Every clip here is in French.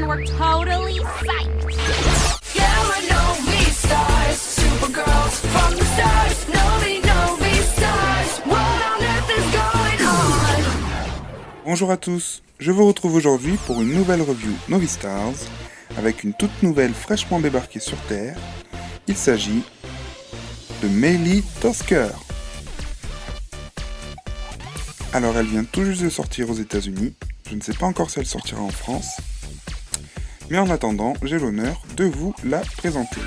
were totally psyched. Yeah, we're Novi stars, supergirls from the stars. Novi stars, what on earth is going on? Bonjour à tous, je vous retrouve aujourd'hui pour une nouvelle review Novi Stars avec une toute nouvelle fraîchement débarquée sur Terre. Il s'agit de Maylee Tosker. Alors elle vient tout juste de sortir aux États-Unis, je ne sais pas encore si elle sortira en France, mais en attendant, j'ai l'honneur de vous la présenter.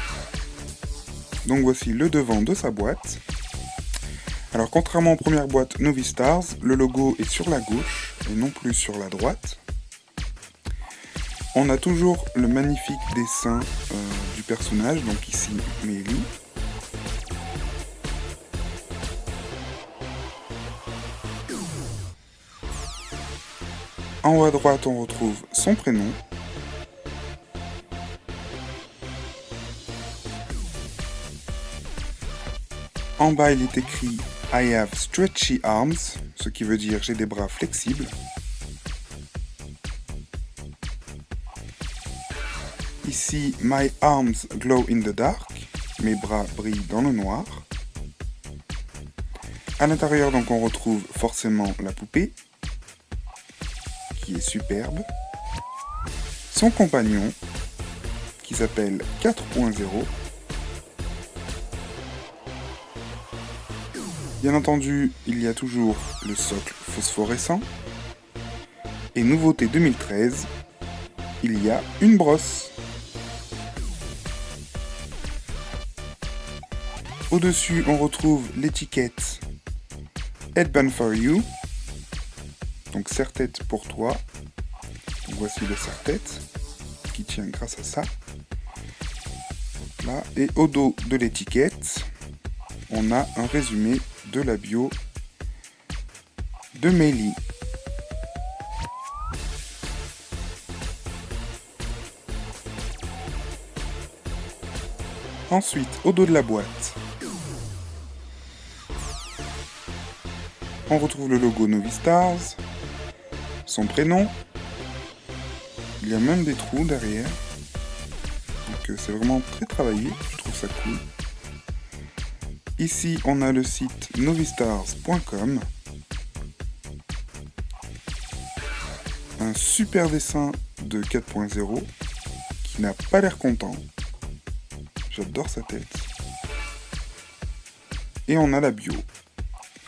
Donc voici le devant de sa boîte. Alors contrairement aux premières boîtes Novi Stars, le logo est sur la gauche et non plus sur la droite. On a toujours le magnifique dessin du personnage, donc ici Maylee. En haut à droite, on retrouve son prénom. En bas, il est écrit I have stretchy arms, ce qui veut dire j'ai des bras flexibles. Ici, my arms glow in the dark, mes bras brillent dans le noir. À l'intérieur, donc, on retrouve forcément la poupée, qui est superbe. Son compagnon, qui s'appelle 4.0. Bien entendu, il y a toujours le socle phosphorescent. Et nouveauté 2013, il y a une brosse. Au-dessus, on retrouve l'étiquette Headband for You. Donc serre-tête pour toi. Donc, voici le serre-tête qui tient grâce à ça. Donc là. Et au dos de l'étiquette, on a un résumé de la bio de Maylee. Ensuite, au dos de la boîte, on retrouve le logo Novi Stars, son prénom, il y a même des trous derrière, donc c'est vraiment très travaillé, je trouve ça cool. Ici, on a le site novistars.com. Un super dessin de 4.0 qui n'a pas l'air content. J'adore sa tête. Et on a la bio.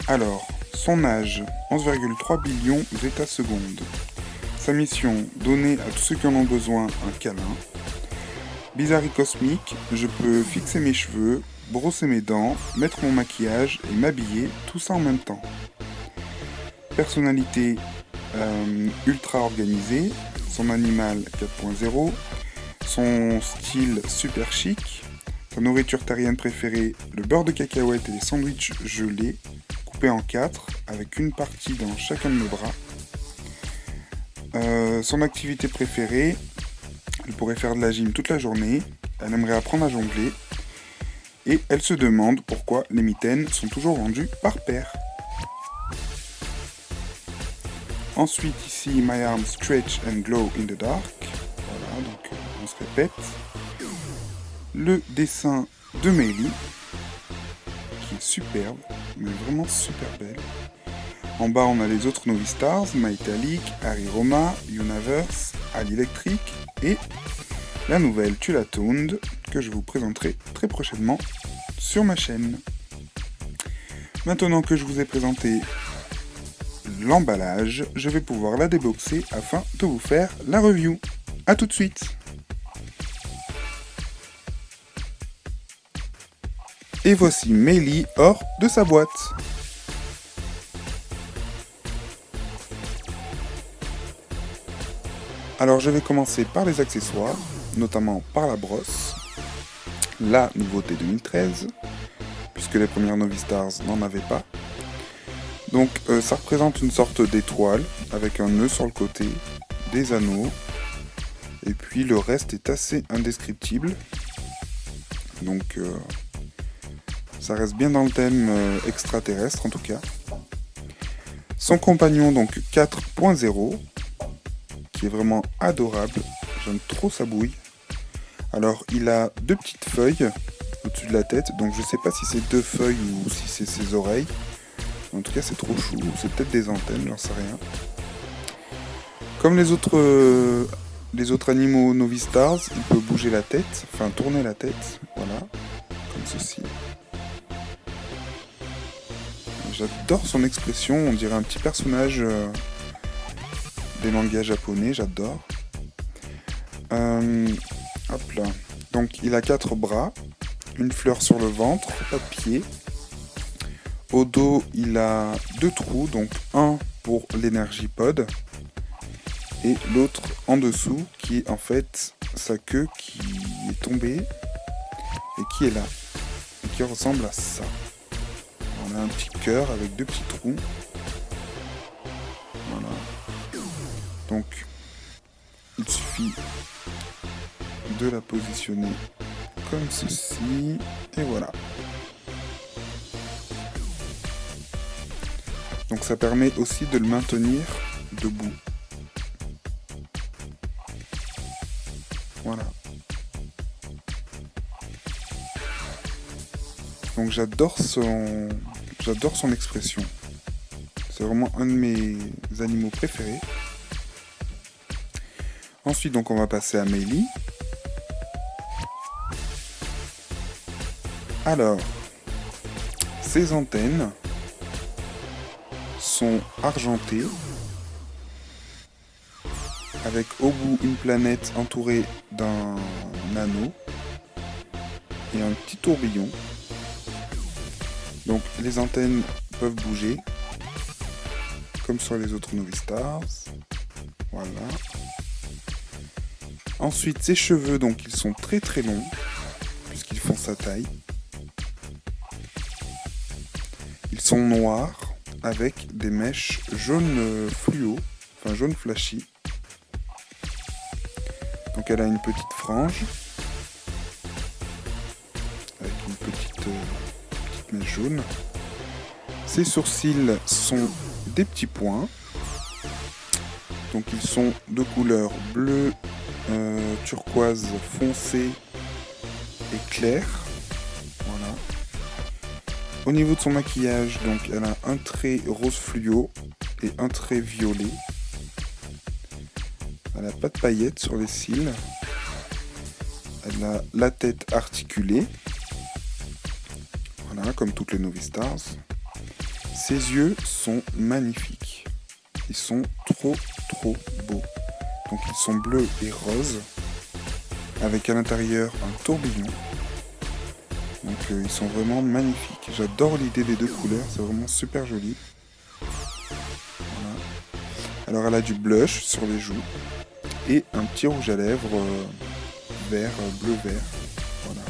Alors, son âge, 11,3 billions d'états secondes. Sa mission, donner à tous ceux qui en ont besoin un câlin. Bizarrerie cosmique, je peux fixer mes cheveux, brosser mes dents, mettre mon maquillage et m'habiller, tout ça en même temps. Personnalité ultra organisée, son animal 4.0, son style super chic, sa nourriture terrienne préférée, le beurre de cacahuète et les sandwichs gelés, coupés en 4, avec une partie dans chacun de mes bras. Son activité préférée, elle pourrait faire de la gym toute la journée, elle aimerait apprendre à jongler, et elle se demande pourquoi les mitaines sont toujours vendues par paire. Ensuite ici, my arms stretch and glow in the dark. Voilà, donc on se répète. Le dessin de Maylee, qui est superbe, mais vraiment super belle. En bas, on a les autres Novi Stars, My Italic, Harry Roma, Universe, Ali Electric et la nouvelle Tulatooned que je vous présenterai très prochainement sur ma chaîne. Maintenant que je vous ai présenté l'emballage, je vais pouvoir la déboxer afin de vous faire la review. A tout de suite. Et voici Maylee hors de sa boîte. Alors je vais commencer par les accessoires, notamment par la brosse, la nouveauté 2013, puisque les premières Novi Stars n'en avaient pas. Donc ça représente une sorte d'étoile avec un nœud sur le côté, des anneaux, et puis le reste est assez indescriptible. Donc ça reste bien dans le thème extraterrestre en tout cas. Son compagnon donc 4.0, qui est vraiment adorable. J'aime trop sa bouille. Alors, il a 2 petites feuilles au-dessus de la tête. Donc, je sais pas si c'est 2 feuilles ou si c'est ses oreilles. En tout cas, c'est trop chou. C'est peut-être des antennes, j'en sais rien. Comme les autres animaux Novistars, il peut bouger la tête, enfin tourner la tête. Voilà, comme ceci. J'adore son expression. On dirait un petit personnage des mangas japonais. J'adore. Hop là. Donc, il a 4 bras. Une fleur sur le ventre, pas de pied. Au dos, il a 2 trous, donc un pour l'énergie pod et l'autre en dessous qui est en fait sa queue qui est tombée et qui est là et qui ressemble à ça. On a un petit cœur avec 2 petits trous. Voilà. Donc, il suffit de la positionner comme ceci et voilà. Donc ça permet aussi de le maintenir debout. Voilà. Donc j'adore son expression. C'est vraiment un de mes animaux préférés. Ensuite, donc on va passer à Meili. Alors, ses antennes sont argentées, avec au bout une planète entourée d'un anneau et un petit tourbillon. Donc les antennes peuvent bouger, comme sur les autres Novistars. Voilà. Ensuite, ses cheveux, donc ils sont très très longs, puisqu'ils font sa taille. Ils sont noirs, avec des mèches jaune fluo, enfin jaune flashy. Donc elle a une petite frange, avec une petite mèche jaune. Ses sourcils sont des petits points. Donc ils sont de couleur bleu, turquoise foncé et clair. Voilà. Au niveau de son maquillage, donc elle a un trait rose fluo et un trait violet. Elle n'a pas de paillettes sur les cils. Elle a la tête articulée. Voilà, comme toutes les Novistars. Ses yeux sont magnifiques. Ils sont trop beaux. Donc ils sont bleus et roses, avec à l'intérieur un tourbillon. Donc ils sont vraiment magnifiques. J'adore l'idée des 2 couleurs, c'est vraiment super joli. Voilà. Alors elle a du blush sur les joues et un petit rouge à lèvres vert, bleu-vert. Voilà.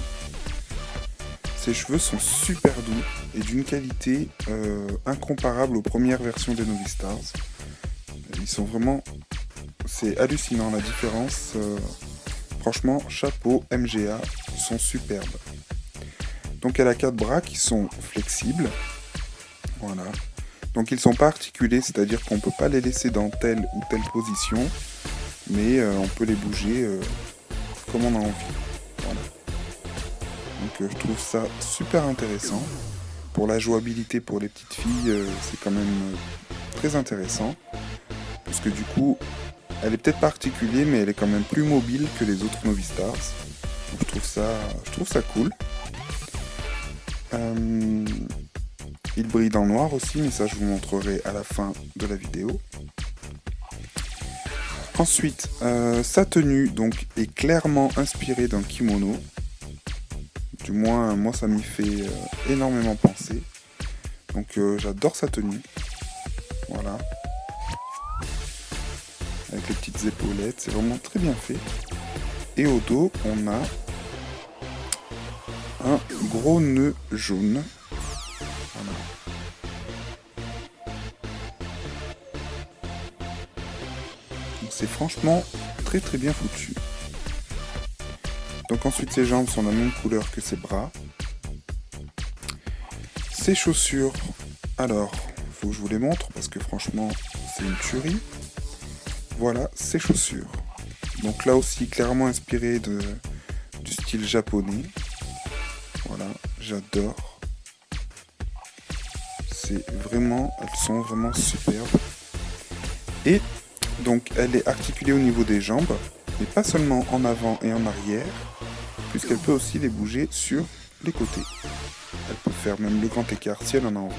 Ses cheveux sont super doux et d'une qualité incomparable aux premières versions des Novistars. Ils sont vraiment... C'est hallucinant la différence. Franchement, chapeau, MGA, ils sont superbes. Donc elle a 4 bras qui sont flexibles. Voilà. Donc ils sont pas articulés, c'est-à-dire qu'on peut pas les laisser dans telle ou telle position, mais on peut les bouger comme on a envie. Voilà. Donc je trouve ça super intéressant. Pour la jouabilité pour les petites filles, c'est quand même très intéressant. Parce que du coup, elle est peut-être pas articulée, mais elle est quand même plus mobile que les autres Novistars. Donc je trouve ça cool. Il brille dans le noir aussi, mais ça je vous montrerai à la fin de la vidéo. Ensuite, sa tenue donc est clairement inspirée d'un kimono. Du moins, moi ça m'y fait énormément penser. Donc j'adore sa tenue. Voilà. Avec les petites épaulettes, c'est vraiment très bien fait. Et au dos, on a un gros nœud jaune. Voilà. Donc c'est franchement très bien foutu. Donc ensuite ses jambes sont la même couleur que ses bras. Ses chaussures, alors, faut que je vous les montre parce que franchement c'est une tuerie. Voilà ses chaussures. Donc là aussi, clairement inspiré du style japonais. Voilà, j'adore. Elles sont vraiment superbes. Et donc, elle est articulée au niveau des jambes, mais pas seulement en avant et en arrière, puisqu'elle peut aussi les bouger sur les côtés. Elle peut faire même le grand écart si elle en a envie.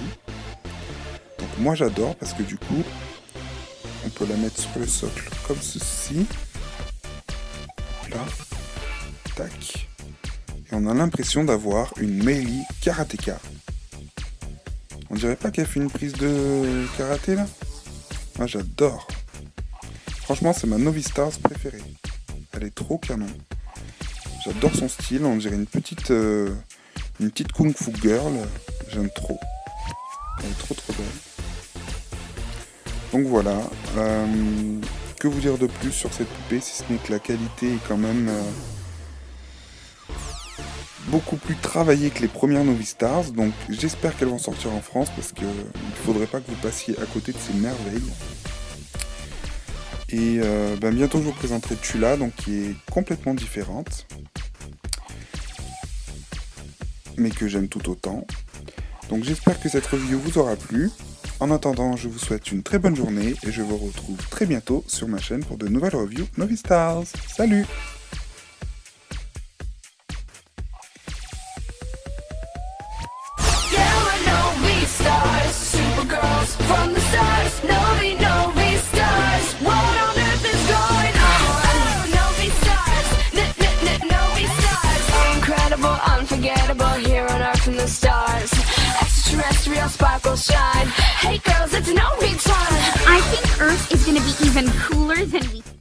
Donc moi j'adore parce que du coup, on peut la mettre sur le socle comme ceci. Là, tac. Et on a l'impression d'avoir une Meili karatéka. On dirait pas qu'elle fait une prise de karaté là? Moi j'adore. Franchement, c'est ma Novi Stars préférée. Elle est trop canon. J'adore son style, on dirait une petite kung fu girl. J'aime trop. Elle est trop belle. Donc voilà. Que vous dire de plus sur cette poupée, si ce n'est que la qualité est quand même beaucoup plus travaillée que les premières Novi Stars. Donc j'espère qu'elles vont sortir en France parce qu'il ne faudrait pas que vous passiez à côté de ces merveilles. Et bientôt je vous présenterai Chula, donc qui est complètement différente, mais que j'aime tout autant. Donc j'espère que cette review vous aura plu. En attendant, je vous souhaite une très bonne journée et je vous retrouve très bientôt sur ma chaîne pour de nouvelles reviews Novi Stars. Salut! Yeah, we're Novi Stars, Supergirls from the stars. Novi Stars. What on earth is going on? Novi Stars, Novi Stars. Incredible, unforgettable, here on Earth in the stars. Extraterrestrial sparkles shine. Hey girls, it's Novi time. I think Earth is gonna be even cooler than we